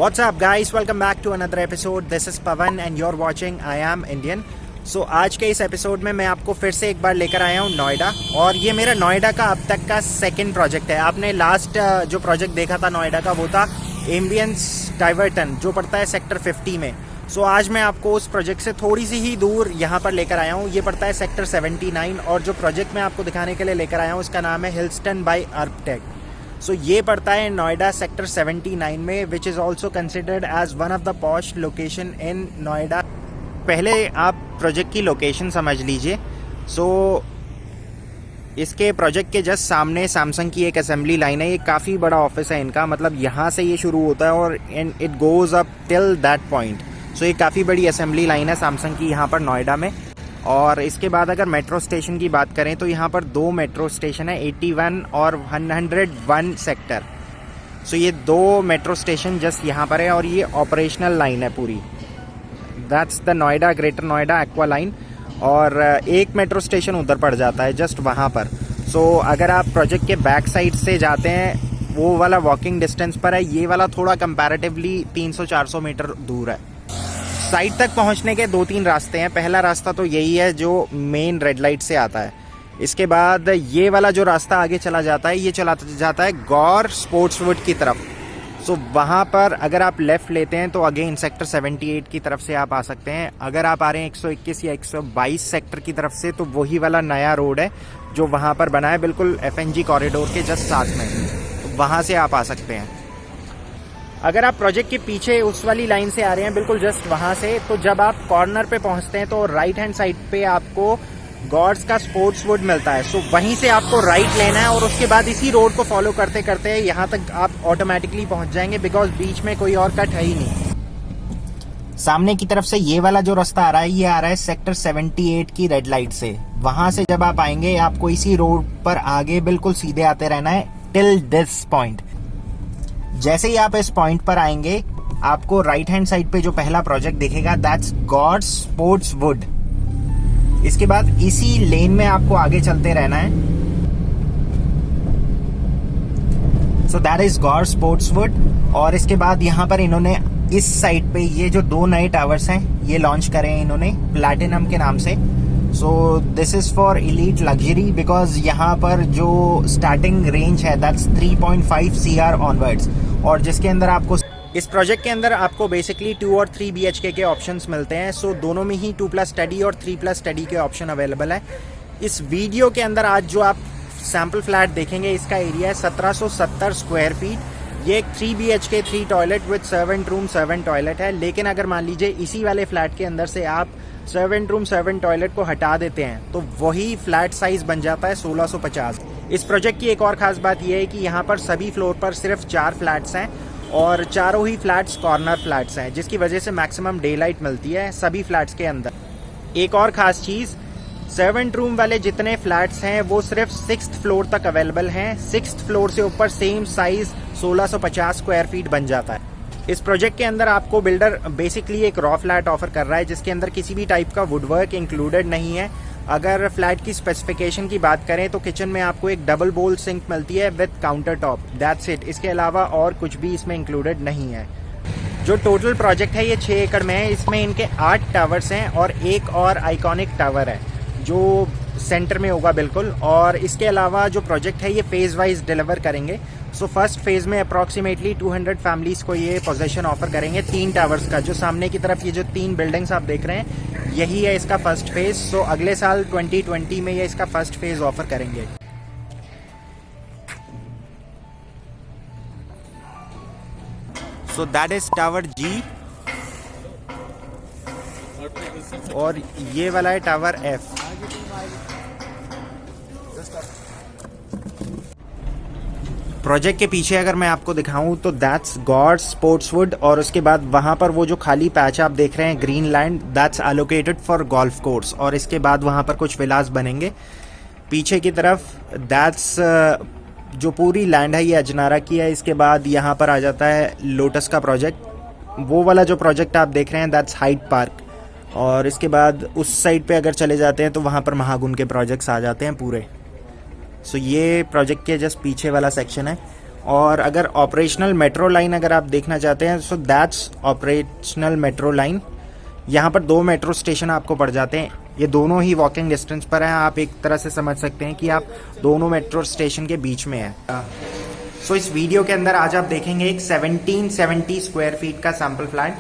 What's up guys, welcome back to another episode. This is Pavan and you're watching I Am Indian. So आज के इस episode में मैं आपको फिर से एक बार लेकर आया हूँ नोएडा, और ये मेरा नोएडा का अब तक का सेकंड प्रोजेक्ट है। आपने लास्ट जो प्रोजेक्ट देखा था नोएडा का वो था एम्बियंस डाइवर्टन, जो पड़ता है सेक्टर 50 में। सो आज मैं आपको उस प्रोजेक्ट से थोड़ी सी ही दूर यहाँ पर लेकर आया हूँ। ये पड़ता है सेक्टर 79, और जो प्रोजेक्ट मैं आपको दिखाने के लिए लेकर आया हूँ उसका नाम है हिल्स्टन बाय आर्किटेक्ट। सो ये पड़ता है नोएडा सेक्टर 79 में, which is also considered as one of the posh location in Noida. पहले आप प्रोजेक्ट की लोकेशन समझ लीजिए। सो इसके प्रोजेक्ट के जस्ट सामने सैमसंग की एक असेंबली लाइन है। ये काफ़ी बड़ा ऑफिस है इनका, मतलब यहाँ से ये शुरू होता है और it goes up till that point. So ये काफ़ी बड़ी असेंबली लाइन है सैमसंग की यहाँ पर नोएडा में। और इसके बाद अगर मेट्रो स्टेशन की बात करें तो यहाँ पर दो मेट्रो स्टेशन है, 81 और 101 सेक्टर। सो ये दो मेट्रो स्टेशन जस्ट यहाँ पर है और ये ऑपरेशनल लाइन है पूरी। That's the Noida greater Noida aqua line, और एक मेट्रो स्टेशन उधर पड़ जाता है जस्ट वहाँ पर। सो अगर आप प्रोजेक्ट के बैक साइड से जाते हैं वो वाला वॉकिंग डिस्टेंस पर है, ये वाला थोड़ा कंपैरेटिवली 300-400 मीटर दूर है। साइड तक पहुंचने के 2-3 रास्ते हैं। पहला रास्ता तो यही है जो मेन रेड लाइट से आता है। इसके बाद ये वाला जो रास्ता आगे चला जाता है, ये चला जाता है गौर स्पोर्ट्सवुड की तरफ। सो वहाँ पर अगर आप लेफ़्ट लेते हैं तो अगेन सेक्टर 78 की तरफ से आप आ सकते हैं। अगर आप आ रहे हैं 121 या 122 सेक्टर की तरफ से तो वही वाला नया रोड है जो वहाँ पर बना है बिल्कुल FNG कॉरिडोर के जस्ट साथ में, तो वहाँ से आप आ सकते हैं। अगर आप प्रोजेक्ट के पीछे उस वाली लाइन से आ रहे हैं बिल्कुल जस्ट वहाँ से, तो जब आप कॉर्नर पे पहुँचते हैं तो राइट हैंड साइड पे आपको गॉड्स का स्पोर्ट्सवुड मिलता है। सो वहीं से आपको राइट लेना है और उसके बाद इसी रोड को फॉलो करते करते यहाँ तक आप ऑटोमेटिकली पहुँच जाएंगे, बिकॉज बीच में कोई और कट है ही नहीं। सामने की तरफ से ये वाला जो रास्ता आ रहा है ये आ रहा है सेक्टर 78 की रेड लाइट से। वहां से जब आप आएंगे आपको इसी रोड पर आगे बिल्कुल सीधे आते रहना है टिल दिस पॉइंट। जैसे ही आप इस पॉइंट पर आएंगे आपको राइट हैंड साइड पे जो पहला प्रोजेक्ट दिखेगा दैट्स गॉड्स स्पोर्ट्सवुड। इसके बाद इसी लेन में आपको आगे चलते रहना है। So that is God's Sportswood. और इसके बाद यहाँ पर इन्होंने इस साइड पे ये जो दो नए टावर्स हैं ये लॉन्च करे हैं इन्होंने प्लैटिनम के नाम से। सो this is for elite luxury, because यहाँ पर जो स्टार्टिंग रेंज है दैट्स 3.5 CR ऑनवर्ड्स, और जिसके अंदर आपको इस प्रोजेक्ट के अंदर आपको बेसिकली 2 और 3 BHK के ऑप्शंस मिलते हैं। सो दोनों में ही 2+ स्टडी और 3+ स्टडी के ऑप्शन अवेलेबल है। इस वीडियो के अंदर आज जो आप सैम्पल फ्लैट देखेंगे इसका एरिया है 1770 स्क्वायर फीट। ये एक 3 BHK 3 toilet with servant room servant toilet है। लेकिन अगर मान लीजिए इसी वाले फ्लैट के अंदर से आप सर्वेंट रूम सर्वेंट टॉयलेट को हटा देते हैं तो वही फ्लैट साइज बन जाता है 1650। इस प्रोजेक्ट की एक और खास बात यह है कि यहाँ पर सभी फ्लोर पर सिर्फ 4 फ्लैट्स हैं और चारों ही फ्लैट्स कॉर्नर फ्लैट्स हैं, जिसकी वजह से मैक्सिमम डे लाइट मिलती है सभी फ्लैट्स के अंदर। एक और खास चीज़, सर्वेंट रूम वाले जितने फ्लैट्स हैं वो सिर्फ 6th फ्लोर तक अवेलेबल हैं। 6th फ्लोर से ऊपर सेम साइज 1650 स्क्वायर फीट बन जाता है। इस प्रोजेक्ट के अंदर आपको बिल्डर बेसिकली एक रॉ फ्लैट ऑफर कर रहा है जिसके अंदर किसी भी टाइप का वुडवर्क इंक्लूडेड नहीं है। अगर फ्लैट की स्पेसिफिकेशन की बात करें तो किचन में आपको एक डबल बोल सिंक मिलती है with counter top, that's it. इसके अलावा और कुछ भी इसमें इंक्लूडेड नहीं है। जो टोटल प्रोजेक्ट है ये 6 एकड़ में है। इसमें इनके 8 टावर्स हैं और एक और आइकॉनिक टावर है जो सेंटर में होगा बिल्कुल। और इसके अलावा जो प्रोजेक्ट है ये फेज वाइज डिलीवर करेंगे। सो फर्स्ट फेज में अप्रॉक्सीमेटली 200 फैमिलीज को ये पोजेशन ऑफर करेंगे 3 टावर्स का। जो सामने की तरफ ये जो 3 बिल्डिंग्स आप देख रहे हैं यही है इसका फर्स्ट फेज। सो अगले साल 2020 में ये इसका फर्स्ट फेज ऑफर करेंगे। सो दैट इज टावर G और ये वाला है टावर F। प्रोजेक्ट के पीछे अगर मैं आपको दिखाऊं तो दैट्स गॉड्स स्पोर्ट्सवुड, और उसके बाद वहाँ पर वो जो खाली पैच आप देख रहे हैं green land that's allocated for golf course, और इसके बाद वहाँ पर कुछ विलास बनेंगे। पीछे की तरफ दैट्स जो पूरी लैंड है ये अजनारा की है। इसके बाद यहाँ पर आ जाता है लोटस का प्रोजेक्ट। वो वाला जो प्रोजेक्ट आप देख रहे हैं दैट्स हाइड पार्क, और इसके बाद उस साइड पे अगर चले जाते हैं तो वहाँ पर महागुन के प्रोजेक्ट्स आ जाते हैं पूरे। सो ये प्रोजेक्ट के जस्ट पीछे वाला सेक्शन है। और अगर ऑपरेशनल मेट्रो लाइन अगर आप देखना चाहते हैं, so that's operational metro line. यहाँ पर 2 मेट्रो स्टेशन आपको पड़ जाते हैं, ये दोनों ही वॉकिंग डिस्टेंस पर हैं। आप एक तरह से समझ सकते हैं कि आप दोनों मेट्रो स्टेशन के बीच में हैं। सो इस वीडियो के अंदर आज आप देखेंगे एक 1770 स्क्वायर फीट का sample flat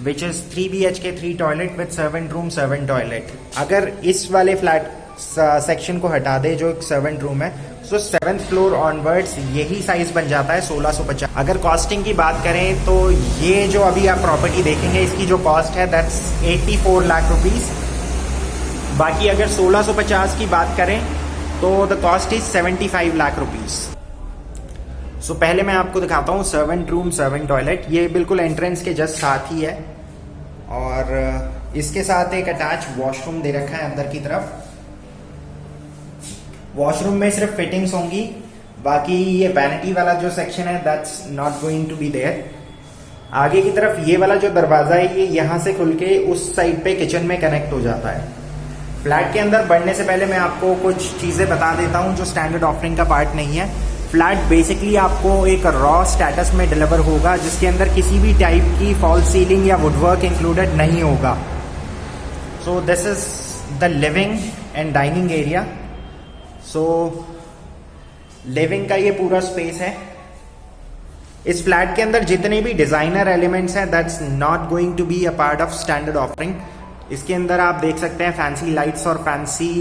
which is 3 BHK 3 toilet with servant room servant toilet. अगर इस वाले फ्लैट सेक्शन को हटा दे जो एक सर्वेंट रूम है, सो 7th फ्लोर ऑनवर्ड्स यही साइज बन जाता है 1650। अगर कॉस्टिंग की बात करें तो ये जो अभी आप प्रॉपर्टी देखेंगे इसकी जो कॉस्ट है दैट्स 84 लाख रुपीज़। बाकी अगर 1650 की बात करें तो the cost is 75 lakh rupees. So पहले मैं आपको दिखाता हूँ सर्वेंट रूम सर्वेंट टॉयलेट। ये बिल्कुल एंट्रेंस के जस्ट साथ ही है और इसके साथ एक अटैच वॉशरूम दे रखा है अंदर की तरफ। वॉशरूम में सिर्फ फिटिंग्स होंगी, बाकी ये वैनिटी वाला जो सेक्शन है that's not going to be there. आगे की तरफ ये वाला जो दरवाजा है ये यहाँ से खुल के उस साइड पे किचन में कनेक्ट हो जाता है। फ्लैट के अंदर बढ़ने से पहले मैं आपको कुछ चीज़ें बता देता हूँ जो स्टैंडर्ड ऑफरिंग का पार्ट नहीं है। फ्लैट बेसिकली आपको एक रॉ स्टेटस में डिलीवर होगा जिसके अंदर किसी भी टाइप की फॉल सीलिंग या वुडवर्क इंक्लूडेड नहीं होगा। सो this is the living and dining area. So living का ये पूरा स्पेस है। इस फ्लैट के अंदर जितने भी डिजाइनर एलिमेंट्स हैं that's not going to be a part of standard offering. इसके अंदर आप देख सकते हैं फैंसी लाइट्स और फैंसी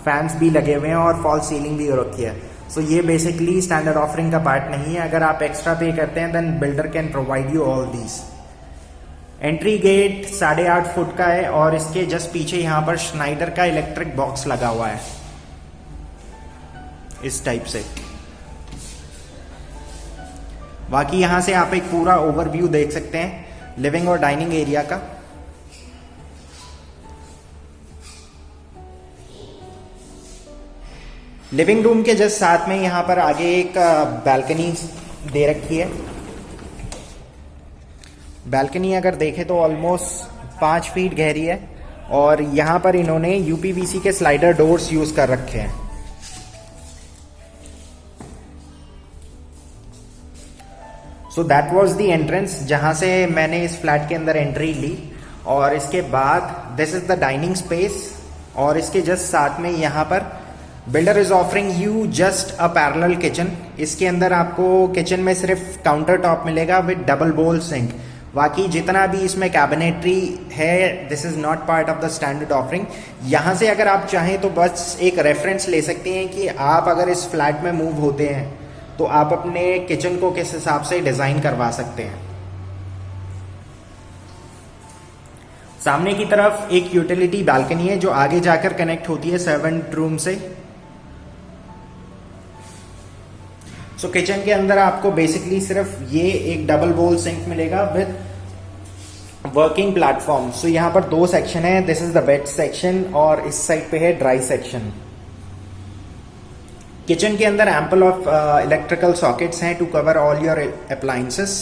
फैंस भी लगे हुए हैं और फॉल सीलिंग भी हो रखी है। सो ये बेसिकली स्टैंडर्ड ऑफरिंग का पार्ट नहीं है। अगर आप एक्स्ट्रा पे करते हैं then builder can provide you all these. Entry gate 8.5 foot का है और इसके जस्ट पीछे यहाँ पर श्नाइडर का इलेक्ट्रिक बॉक्स लगा हुआ है इस टाइप से। बाकी यहां से आप एक पूरा ओवरव्यू देख सकते हैं लिविंग और डाइनिंग एरिया का। लिविंग रूम के जस्ट साथ में यहां पर आगे एक बैल्कनी दे रखी है। बैल्कनी अगर देखें तो ऑलमोस्ट 5 फीट गहरी है और यहां पर इन्होंने यूपीवीसी के स्लाइडर डोर्स यूज कर रखे हैं। So that was the entrance जहां से मैंने इस फ्लैट के अंदर एंट्री ली। और इसके बाद this is the dining space और इसके जस्ट साथ में यहाँ पर builder is offering you just a parallel kitchen. इसके अंदर आपको किचन में सिर्फ काउंटर टॉप मिलेगा विद डबल बोल सिंक। बाकी जितना भी इसमें कैबिनेटरी है this is not part of the standard offering. यहाँ से अगर आप चाहें तो बस एक रेफरेंस ले सकते हैं कि आप अगर इस फ्लैट में मूव होते हैं तो आप अपने किचन को किस हिसाब से डिजाइन करवा सकते हैं। सामने की तरफ एक यूटिलिटी बालकनी है जो आगे जाकर कनेक्ट होती है सर्वेंट रूम से। सो किचन के अंदर आपको बेसिकली सिर्फ ये एक डबल बोल सिंक मिलेगा विद वर्किंग प्लेटफॉर्म। सो यहां पर 2 सेक्शन है, this is the wet section और इस साइड पे है ड्राई सेक्शन। किचन के अंदर एम्पल ऑफ इलेक्ट्रिकल सॉकेट्स हैं to cover all your appliances.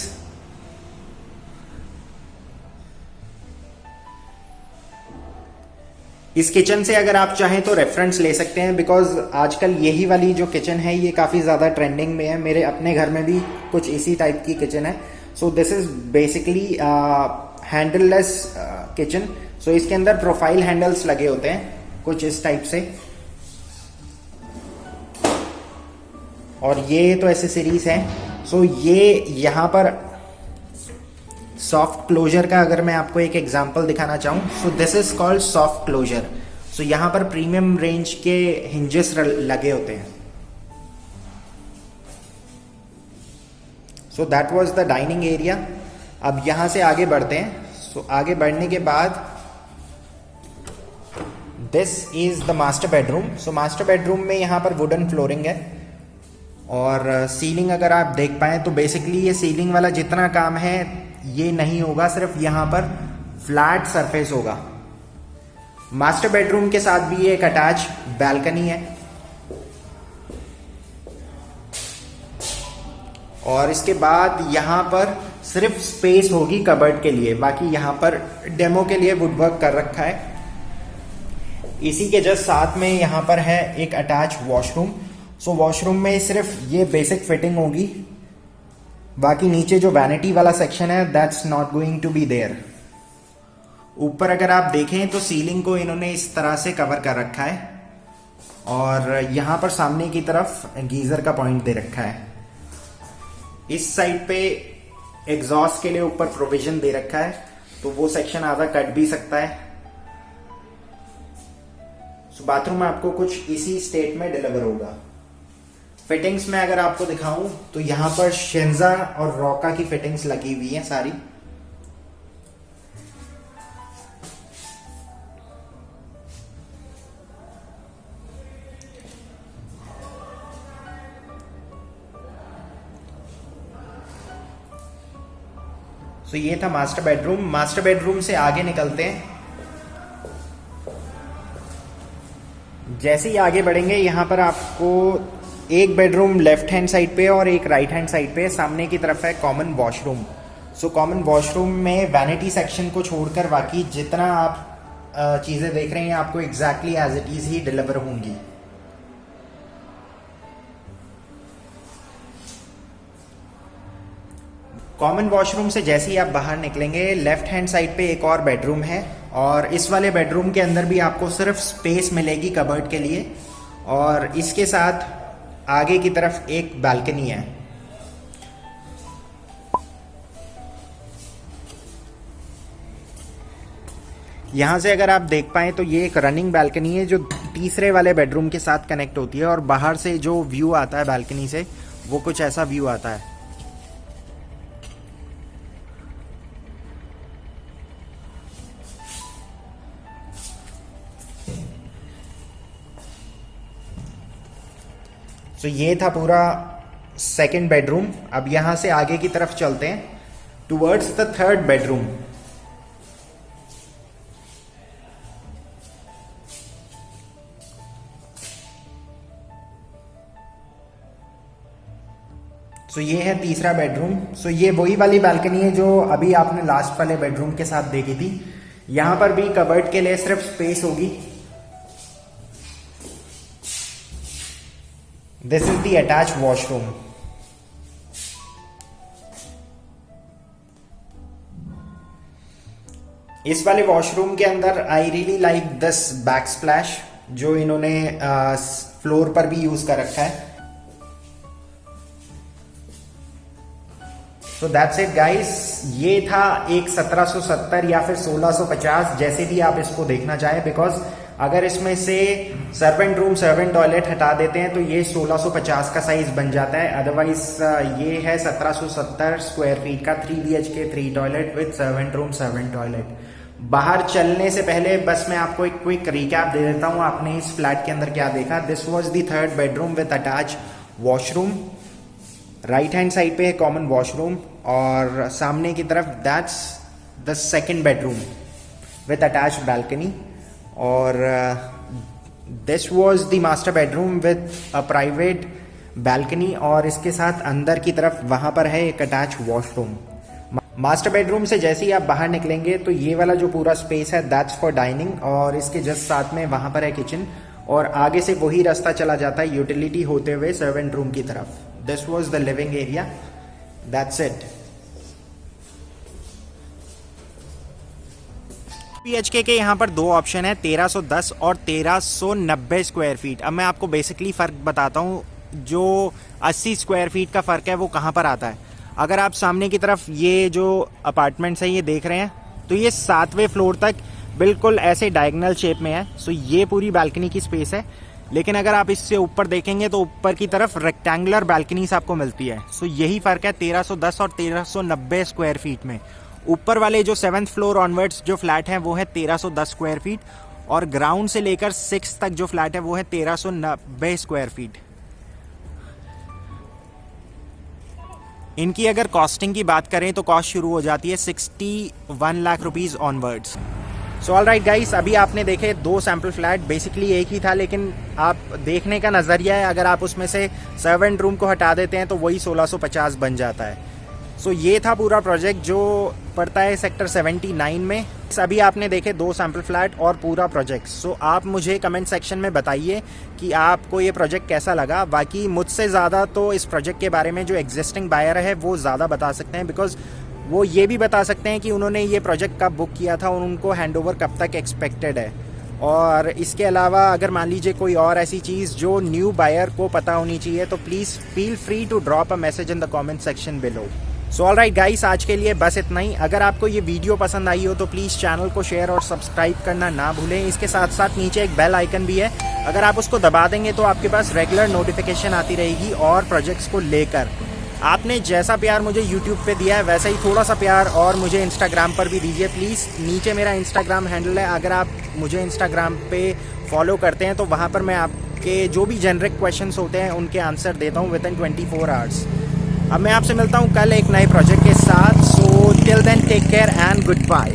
इस किचन से अगर आप चाहें तो रेफरेंस ले सकते हैं बिकॉज आजकल यही वाली जो किचन है ये काफ़ी ज़्यादा ट्रेंडिंग में है। मेरे अपने घर में भी कुछ इसी टाइप की किचन है। So this is basically handleless kitchen. So इसके अंदर प्रोफाइल हैंडल्स लगे होते हैं कुछ इस टाइप से और ये तो एसेसरीज हैं। सो ये यहाँ पर सॉफ्ट क्लोजर का अगर मैं आपको एक एग्जांपल दिखाना चाहूँ, so this is called soft closure. So यहाँ पर प्रीमियम रेंज के हिंजेस लगे होते हैं। So that was the dining area. अब यहाँ से आगे बढ़ते हैं। सो आगे बढ़ने के बाद this is the master bedroom. So master bedroom में यहाँ पर वुडन फ्लोरिंग है और सीलिंग अगर आप देख पाए तो बेसिकली ये सीलिंग वाला जितना काम है ये नहीं होगा, सिर्फ यहाँ पर फ्लैट सरफेस होगा। मास्टर बेडरूम के साथ भी एक अटैच बैल्कनी है और इसके बाद यहाँ पर सिर्फ स्पेस होगी कबर्ड के लिए। बाकी यहाँ पर डेमो के लिए वुडवर्क कर रखा है। इसी के जस्ट साथ में यहाँ पर है एक अटैच वॉशरूम। सो वॉशरूम में सिर्फ ये बेसिक फिटिंग होगी, बाकी नीचे जो वैनिटी वाला सेक्शन है that's not going to be there. ऊपर अगर आप देखें तो सीलिंग को इन्होंने इस तरह से कवर कर रखा है और यहाँ पर सामने की तरफ गीजर का पॉइंट दे रखा है। इस साइड पे एग्जॉस्ट के लिए ऊपर प्रोविजन दे रखा है, तो वो सेक्शन आधा कट भी सकता है। सो बाथरूम आपको कुछ इसी स्टेट में डिलीवर होगा। फिटिंग्स में अगर आपको दिखाऊं तो यहाँ पर शेंजा और रॉका की फिटिंग्स लगी हुई हैं सारी। तो ये था मास्टर बेडरूम। मास्टर बेडरूम से आगे निकलते हैं। जैसे ही आगे बढ़ेंगे यहाँ पर आपको एक बेडरूम लेफ्ट हैंड साइड पे और एक राइट हैंड साइड पे सामने की तरफ है common washroom. So common washroom में वैनिटी सेक्शन को छोड़कर बाकी जितना आप चीज़ें देख रहे हैं आपको एग्जैक्टली एज इट इज ही डिलीवर होंगी। कॉमन वॉशरूम से जैसे ही आप बाहर निकलेंगे लेफ्ट हैंड साइड पे एक और बेडरूम है और इस वाले बेडरूम के अंदर भी आपको सिर्फ स्पेस मिलेगी कबर्ड के लिए और इसके साथ आगे की तरफ एक बालकनी है। यहां से अगर आप देख पाए तो ये एक रनिंग बालकनी है जो तीसरे वाले बेडरूम के साथ कनेक्ट होती है और बाहर से जो व्यू आता है बालकनी से वो कुछ ऐसा व्यू आता है। तो ये था पूरा सेकंड बेडरूम। अब यहां से आगे की तरफ चलते हैं टुवर्ड्स द थर्ड बेडरूम। सो ये है तीसरा बेडरूम। सो ये वही वाली बालकनी है जो अभी आपने लास्ट वाले बेडरूम के साथ देखी थी। यहां पर भी कबर्ड के लिए सिर्फ स्पेस होगी। This is the attached washroom. इस वाले वॉशरूम के अंदर I really like this back splash जो इन्होंने फ्लोर पर भी यूज कर रखा है। तो दैट्स इट गाइस। ये था एक 1770 या फिर 1650 जैसे भी आप इसको देखना चाहें, बिकॉज अगर इसमें से सर्वेंट रूम सर्वेंट टॉयलेट हटा देते हैं तो ये 1650 का साइज बन जाता है। अदरवाइज ये है 1770 स्क्वायर फीट का 3 BHK 3 toilet with servant room servant toilet. बाहर चलने से पहले बस मैं आपको एक क्विक रिकैप दे देता हूं आपने इस फ्लैट के अंदर क्या देखा। This was the third bedroom with attach washroom. Right hand side पे है कॉमन वॉशरूम और सामने की तरफ that's the second bedroom with attach balcony. और this was the master bedroom with a private balcony और इसके साथ अंदर की तरफ वहां पर है एक अटैच वॉशरूम। मास्टर बेडरूम से जैसे ही आप बाहर निकलेंगे तो ये वाला जो पूरा स्पेस है दैट्स फॉर डाइनिंग और इसके जस्ट साथ में वहां पर है किचन और आगे से वही रास्ता चला जाता है यूटिलिटी होते हुए सर्वेंट रूम की तरफ। This was the living area. That's it. BHK के यहाँ पर दो ऑप्शन है 1310 और 1390 स्क्वायर फीट। अब मैं आपको बेसिकली फ़र्क बताता हूँ। जो 80 स्क्वायर फीट का फ़र्क है वो कहाँ पर आता है। अगर आप सामने की तरफ ये जो अपार्टमेंट्स हैं ये देख रहे हैं तो ये 7वें फ्लोर तक बिल्कुल ऐसे डायगोनल शेप में है। सो ये पूरी बालकनी की स्पेस है। लेकिन अगर आप इससे ऊपर देखेंगे तो ऊपर की तरफ रेक्टेंगुलर बालकनीज आपको मिलती है। सो यही फ़र्क है 1310 और 1390 स्क्वायर फीट में। ऊपर वाले जो 7th फ्लोर ऑनवर्ड्स जो फ्लैट हैं वो है 1310 स्क्वायर फीट और ग्राउंड से लेकर 6 तक जो फ्लैट है वो है 1390 स्क्वायर फीट। इनकी अगर कॉस्टिंग की बात करें तो कॉस्ट शुरू हो जाती है 61 lakh rupees onwards. So all right guys, अभी आपने देखे दो सैम्पल फ्लैट। बेसिकली एक ही था लेकिन आप देखने का नज़रिया है। अगर आप उसमें से सर्वेंट रूम को हटा देते हैं तो वही 1650 बन जाता है। सो ये था पूरा प्रोजेक्ट जो पड़ता है सेक्टर 79 में। अभी आपने देखे 2 सैम्पल फ्लैट और पूरा प्रोजेक्ट। सो आप मुझे कमेंट सेक्शन में बताइए कि आपको ये प्रोजेक्ट कैसा लगा। बाकी मुझसे ज़्यादा तो इस प्रोजेक्ट के बारे में जो एग्जिस्टिंग बायर है वो ज़्यादा बता सकते हैं, बिकॉज वो ये भी बता सकते हैं कि उन्होंने ये प्रोजेक्ट कब बुक किया था और उनको हैंडओवर कब तक एक्सपेक्टेड है। और इसके अलावा अगर मान लीजिए कोई और ऐसी चीज़ जो न्यू बायर को पता होनी चाहिए तो please feel free to drop a message in the comment section below. So alright guys, आज के लिए बस इतना ही। अगर आपको ये वीडियो पसंद आई हो तो प्लीज़ चैनल को शेयर और सब्सक्राइब करना ना भूलें। इसके साथ साथ नीचे एक बेल आइकन भी है, अगर आप उसको दबा देंगे तो आपके पास रेगुलर नोटिफिकेशन आती रहेगी और प्रोजेक्ट्स को लेकर। आपने जैसा प्यार मुझे यूट्यूब पे दिया है वैसा ही थोड़ा सा प्यार और मुझे इंस्टाग्राम पर भी दीजिए प्लीज़। नीचे मेरा इंस्टाग्राम हैंडल है, अगर आप मुझे इंस्टाग्राम पे फॉलो करते हैं तो वहाँ पर मैं आपके जो भी जेनरिक क्वेश्चंस होते हैं उनके आंसर देता हूँ विद इन 24 आवर्स। अब मैं आपसे मिलता हूँ कल एक नए प्रोजेक्ट के साथ। So till then take care and good bye.